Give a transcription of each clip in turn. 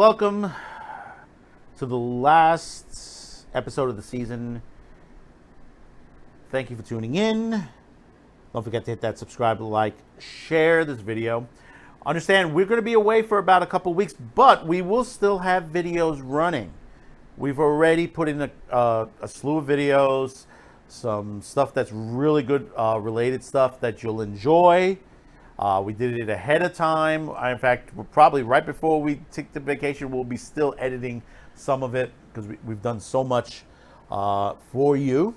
welcome to the last episode of the season. Thank you for tuning in. Don't forget to hit that subscribe, like, share this video. Understand, we're going to be away for about a couple weeks, but we will still have videos running. We've already put in a slew of videos, some stuff that's really good, related stuff that you'll enjoy. We did it ahead of time. In fact, probably right before we take the vacation, we'll be still editing some of it because we've done so much for you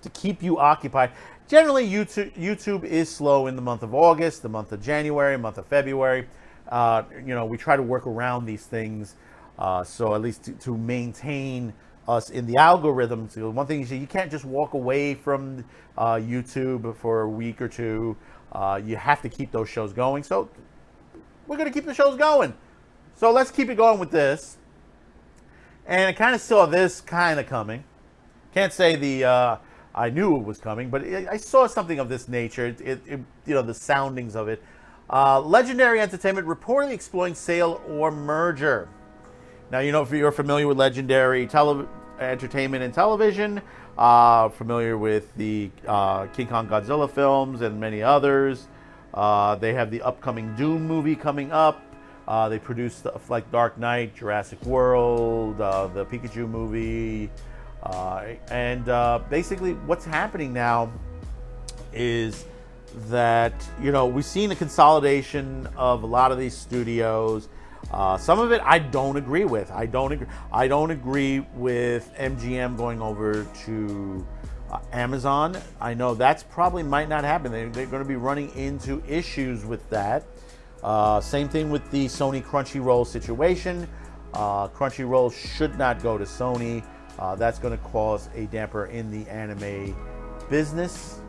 to keep you occupied. Generally, YouTube is slow in the month of August, the month of January, month of February. We try to work around these things, so at least to maintain us in the algorithm. So one thing is you can't just walk away from YouTube for a week or two. You have to keep those shows going. So we're going to keep the shows going. So let's keep it going with this. And I kind of saw this kind of coming. Can't say I knew it was coming, but I saw something of this nature. The soundings of it. Legendary Entertainment reportedly exploring sale or merger. Now, if you're familiar with Legendary Entertainment and Television, familiar with the King Kong Godzilla films and many others. They have the upcoming Doom movie coming up. They produced stuff like Dark Knight, Jurassic World, the Pikachu movie. And basically what's happening now is that, we've seen a consolidation of a lot of these studios. Some of it I don't agree with. I don't agree with MGM going over to Amazon. I know that's probably might not happen. They're going to be running into issues with that. Same thing with the Sony Crunchyroll situation. Crunchyroll should not go to Sony. That's going to cause a damper in the anime business.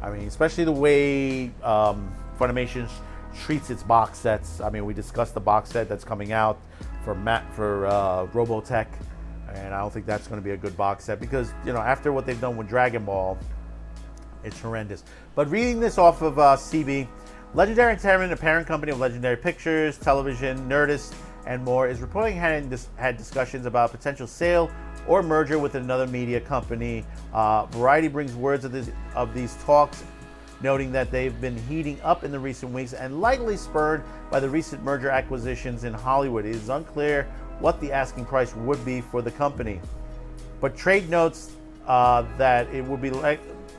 I mean, especially the way Funimation treats its box sets. I mean, we discussed the box set that's coming out for Robotech, and I don't think that's going to be a good box set because, after what they've done with Dragon Ball, it's horrendous. But reading this off of CB, Legendary Entertainment, a parent company of Legendary Pictures, Television, Nerdist, and more, is reporting had discussions about potential sale or merger with another media company. Variety brings words of these talks, noting that they've been heating up in the recent weeks and likely spurred by the recent merger acquisitions in Hollywood. It is unclear what the asking price would be for the company, but trade notes that it would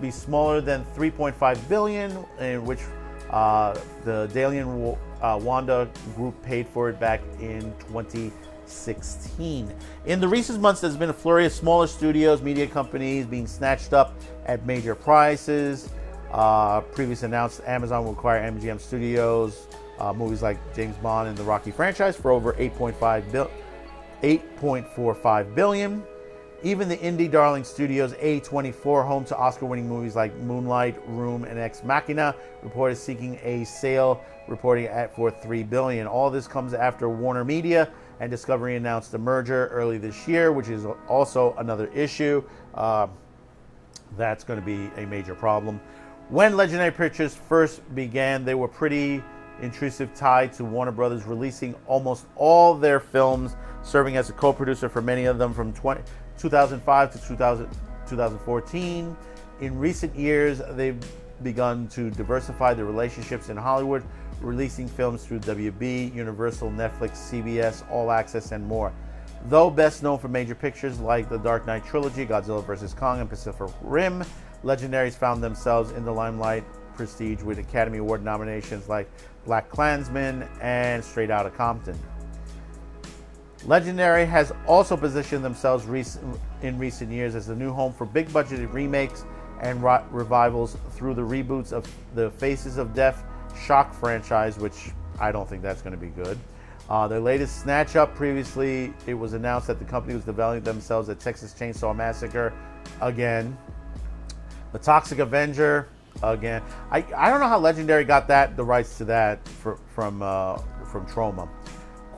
be smaller than $3.5 billion, in which the Dalian Wanda Group paid for it back in 2016. In the recent months, there's been a flurry of smaller studios, media companies being snatched up at major prices. Previously announced Amazon will acquire MGM Studios, movies like James Bond and the Rocky franchise for over $8.45 billion. Even the indie darling studios A24, home to Oscar-winning movies like Moonlight, Room, and Ex Machina, reported seeking a sale, reporting for $3 billion. All this comes after Warner Media and Discovery announced a merger early this year, which is also another issue. That's going to be a major problem. When Legendary Pictures first began, they were pretty intrusive, tied to Warner Brothers, releasing almost all their films, serving as a co-producer for many of them from 2005 to 2014. In recent years, they've begun to diversify their relationships in Hollywood, releasing films through WB, Universal, Netflix, CBS, All Access, and more. Though best known for major pictures like the Dark Knight trilogy, Godzilla vs. Kong, and Pacific Rim, Legendaries found themselves in the limelight prestige with Academy Award nominations like Black Klansman and Straight Outta Compton. Legendary has also positioned themselves in recent years as a new home for big-budgeted remakes and revivals through the reboots of the Faces of Death Shock franchise, which I don't think that's going to be good. Their latest snatch up, previously it was announced that the company was developing themselves a Texas Chainsaw Massacre again. The Toxic Avenger again. I don't know how Legendary got the rights to that from Troma.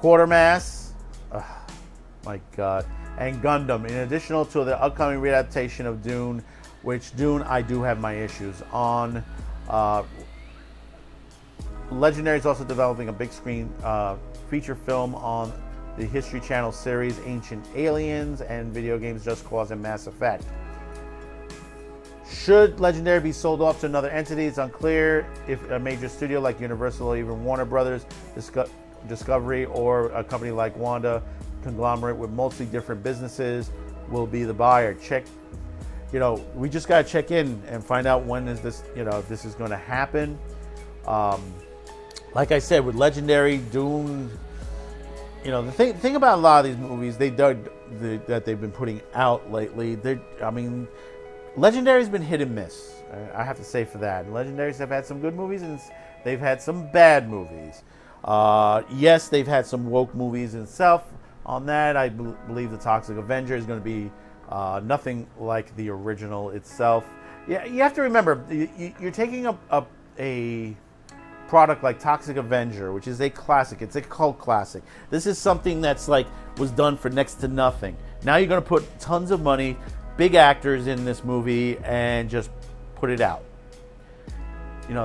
Quatermass, my God, and Gundam. In addition to the upcoming readaptation of Dune, which Dune I do have my issues on. Legendary is also developing a big screen feature film on the History Channel series Ancient Aliens, and video games Just Cause and Mass Effect. Should Legendary be sold off to another entity? It's unclear if a major studio like Universal or even Warner Brothers, Discovery, or a company like Wanda, conglomerate with mostly different businesses, will be the buyer. We just got to check in and find out when is this, if this is going to happen. Like I said, with Legendary doing, the thing about a lot of these movies that they've been putting out lately, Legendary's been hit and miss. I have to say for that. Legendaries have had some good movies and they've had some bad movies. Yes, they've had some woke movies itself. On that, I believe the Toxic Avenger is going to be nothing like the original itself. Yeah, you have to remember, you're taking a product like Toxic Avenger, which is a classic. It's a cult classic. This is something that's was done for next to nothing. Now you're going to put tons of money, big actors in this movie, and just put it out.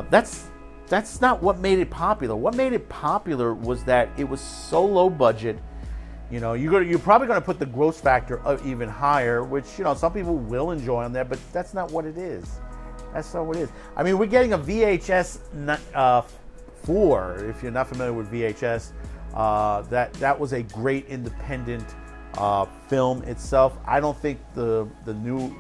That's not what made it popular. What made it popular was that it was so low budget. You're probably going to put the gross factor up even higher, which some people will enjoy on there, but that's not what it is. That's not what it is. We're getting a VHS 4. If you're not familiar with VHS, that was a great independent film itself. I don't think the new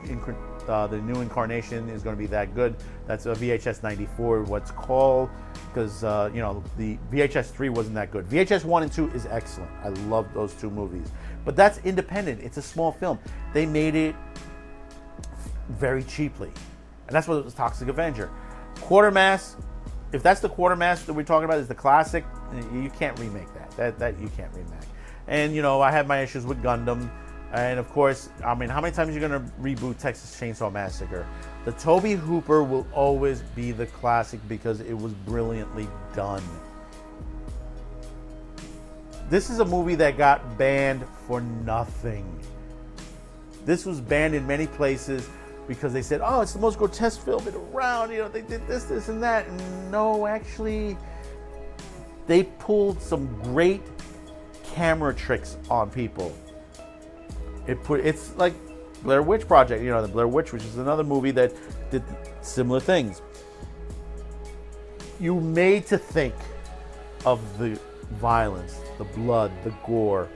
incarnation is going to be that good. That's a VHS 94, what's called, because the VHS 3 wasn't that good. VHS 1 and 2 is excellent. I love those two movies, but that's independent. It's a small film. They made it very cheaply, and that's what it was. Toxic Avenger. Quartermass. If that's the Quartermass that we're talking about, is the classic, you can't remake that. That you can't remake. And I have my issues with Gundam. And of course, how many times are you going to reboot Texas Chainsaw Massacre? The Tobe Hooper will always be the classic because it was brilliantly done. This is a movie that got banned for nothing. This was banned in many places because they said, oh, it's the most grotesque film around. They did this, and that. And no, actually, they pulled some great camera tricks on people. It's like Blair Witch Project, the Blair Witch, which is another movie that did similar things. You made to think of the violence, the blood, the gore,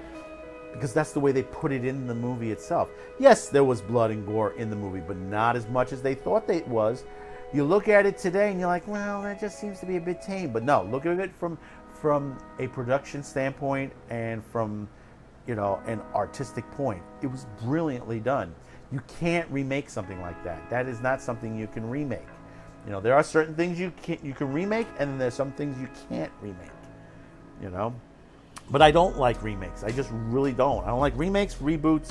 because that's the way they put it in the movie itself. Yes, there was blood and gore in the movie, but not as much as they thought it was. You look at it today and you're like, well, that just seems to be a bit tame. But no, look at it from a production standpoint and from an artistic point. It was brilliantly done. You can't remake something like that. That is not something you can remake. There are certain things you can remake, and then there's some things you can't remake. But I don't like remakes. I just really don't. I don't like remakes, reboots,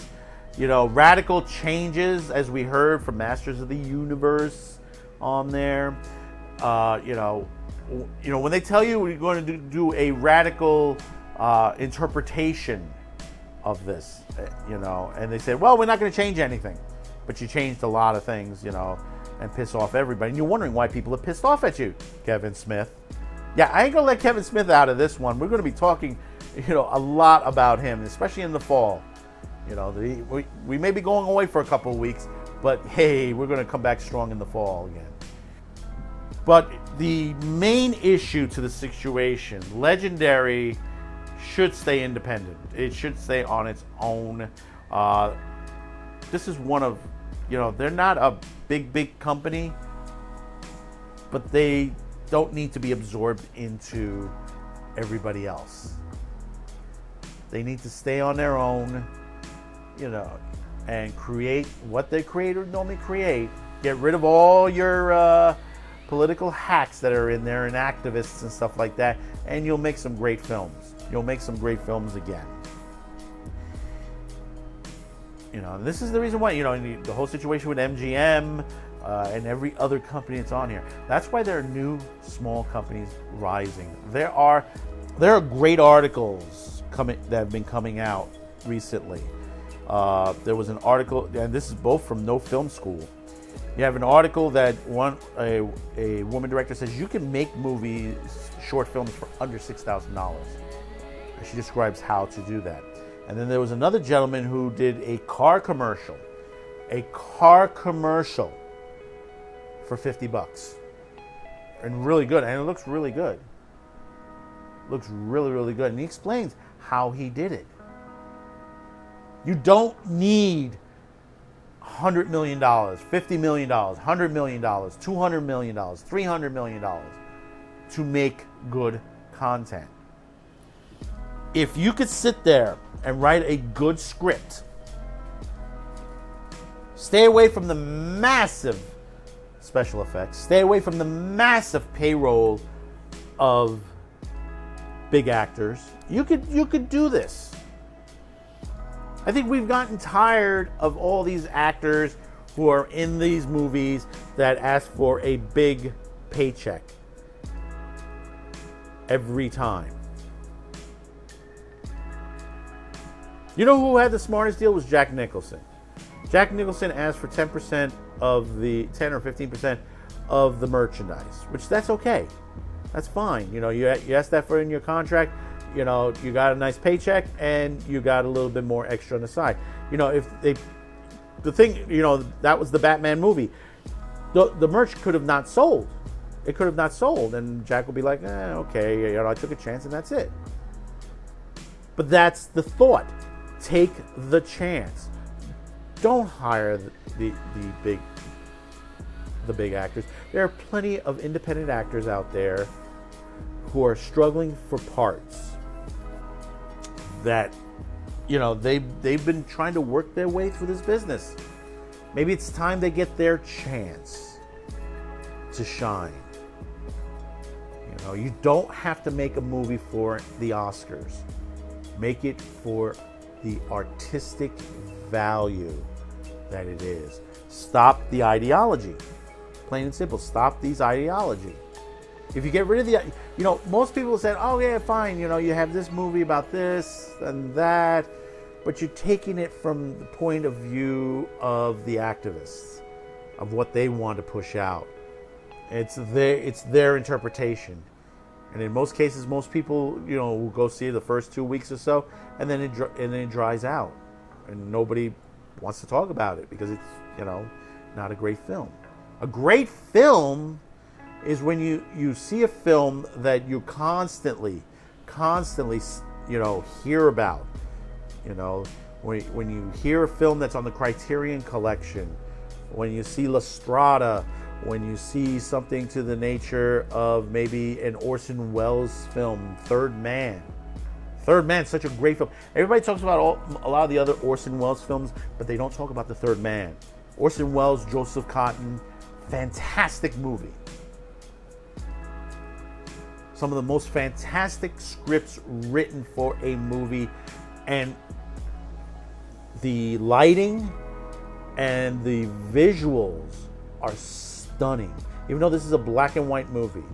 radical changes, as we heard from Masters of the Universe on there. When they tell you we're going to do a radical interpretation of this, and they say, well, we're not going to change anything, but you changed a lot of things, and piss off everybody, and you're wondering why people are pissed off at you, Kevin Smith. Yeah, I ain't going to let Kevin Smith out of this one. We're going to be talking, a lot about him, especially in the fall. We may be going away for a couple of weeks, but hey, we're going to come back strong in the fall again. But the main issue to the situation, Legendary should stay independent. It should stay on its own. This is one of, they're not a big company, but they don't need to be absorbed into everybody else. They need to stay on their own, and create what their creators normally create. Get rid of all your political hacks that are in there and activists and stuff like that, and you'll make some great films. You'll make some great films again. This is the reason why, the whole situation with MGM and every other company that's on here. That's why there are new small companies rising. There are great articles that have been coming out recently. There was an article, and this is both from No Film School. You have an article that a woman director says you can make movies, short films, for under $6,000. She describes how to do that. And then there was another gentleman who did a car commercial for $50. And really good. And it looks really good. Looks really, really good. And he explains how he did it. You don't need $100 million, $50 million, $100 million, $200 million, $300 million to make good content. If you could sit there and write a good script, stay away from the massive special effects, stay away from the massive payroll of big actors, you could do this. I think we've gotten tired of all these actors who are in these movies that ask for a big paycheck every time. You know who had the smartest deal? Was Jack Nicholson. Jack Nicholson asked for 10% of the 10 or 15% of the merchandise, which that's okay. That's fine. You know, you asked that for in your contract. You know, you got a nice paycheck and you got a little bit more extra on the side. You know, that was the Batman movie. The merch could have not sold. It could have not sold, and Jack would be like, okay, you know, I took a chance and that's it. But that's the thought. Take the chance. Don't hire the big actors. There are plenty of independent actors out there who are struggling for parts that, you know, they've been trying to work their way through this business. Maybe it's time they get their chance to shine. You know, you don't have to make a movie for the Oscars. Make it for the artistic value that it is. Stop the ideology. Plain and simple. Stop these ideology. If you get rid of the, you know, most people say, oh yeah, fine, you know, you have this movie about this and that, but you're taking it from the point of view of the activists, of what they want to push out. It's their interpretation. And in most cases, most people, you know, will go see it the first 2 weeks or so, and then it dries out, and nobody wants to talk about it because it's, you know, not a great film. A great film is when you see a film that you constantly, you know, hear about. You know, when you hear a film that's on the Criterion Collection, when you see La Strada, when you see something to the nature of maybe an Orson Welles film, Third Man. Third Man, such a great film. Everybody talks about a lot of the other Orson Welles films, but they don't talk about The Third Man. Orson Welles, Joseph Cotten, fantastic movie. Some of the most fantastic scripts written for a movie, and the lighting and the visuals are stunning. Even though this is a black and white movie,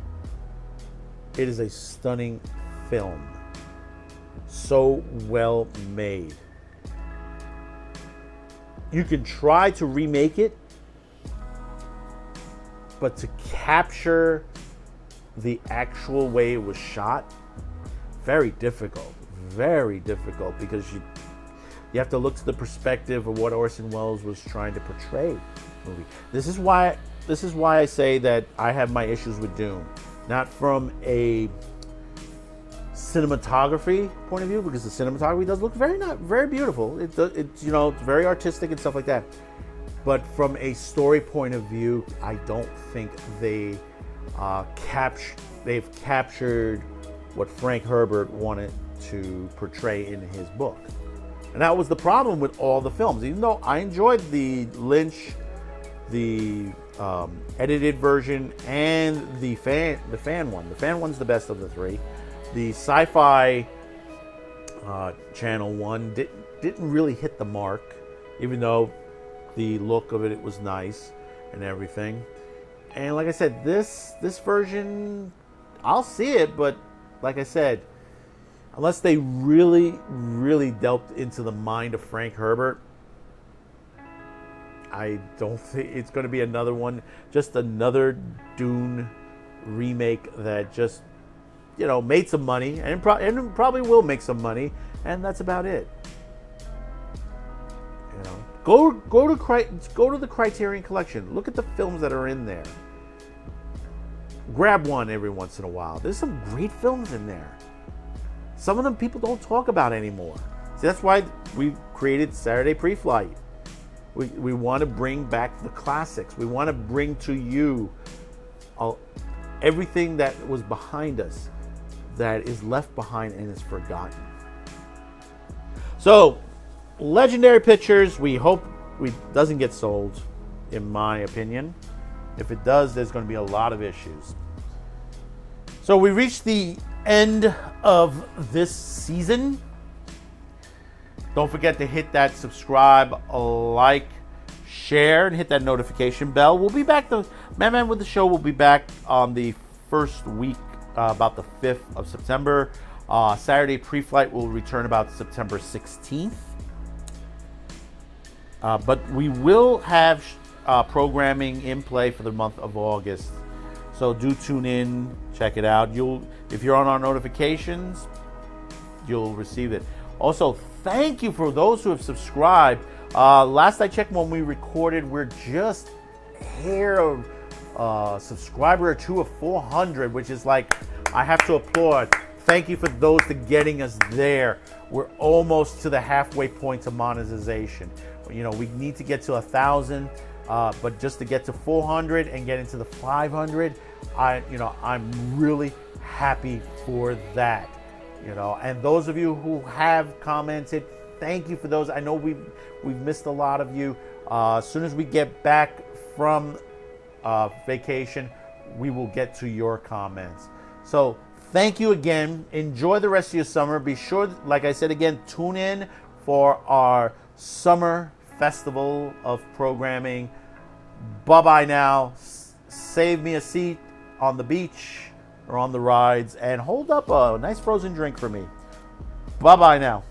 it is a stunning film. So well made. You can try to remake it, but to capture the actual way it was shot, very difficult because you have to look to the perspective of what Orson Welles was trying to portray in the movie. This is why I say that I have my issues with Dune, not from a cinematography point of view, because the cinematography does look very beautiful. It's you know, it's very artistic and stuff like that. But from a story point of view, I don't think they've captured what Frank Herbert wanted to portray in his book. And that was the problem with all the films. Even though I enjoyed the Lynch, the edited version, and the fan one. The fan one's the best of the three. The Sci-Fi Channel one didn't really hit the mark, even though the look of it was nice and everything. And like I said, this version, I'll see it, but like I said, unless they really delved into the mind of Frank Herbert, I don't think it's going to be another one, just another Dune remake that just made some money, and probably will make some money, and that's about it. Go to the Criterion Collection. Look at the films that are in there. Grab one every once in a while. There's some great films in there. Some of them people don't talk about anymore. See, that's why we created Saturday Pre-Flight. We want to bring back the classics. We want to bring to you everything that was behind us, that is left behind and is forgotten. So, Legendary Pictures, we hope it doesn't get sold, in my opinion. If it does, there's going to be a lot of issues. So we reached the end of this season. Don't forget to hit that subscribe, like, share, and hit that notification bell. We'll be back. The Man with the Show will be back on the first week, about the 5th of September. Saturday Pre-Flight will return about September 16th. But we will have programming in play for the month of August. So do tune in, check it out. If you're on our notifications, you'll receive it. Also, thank you for those who have subscribed. Last I checked when we recorded, we're just hair subscriber or two of 400, which is like, I have to applaud. Thank you for those to getting us there. We're almost to the halfway point to monetization. We need to get to 1,000, but just to get to 400 and get into the 500, I'm really happy for that. And those of you who have commented, thank you for those. I know we've missed a lot of you. As soon as we get back from vacation, we will get to your comments. So thank you again. Enjoy the rest of your summer. Be sure, like I said again, tune in for our summer festival of programming. Bye-bye now. Save me a seat on the beach or on the rides and hold up a nice frozen drink for me. Bye-bye now.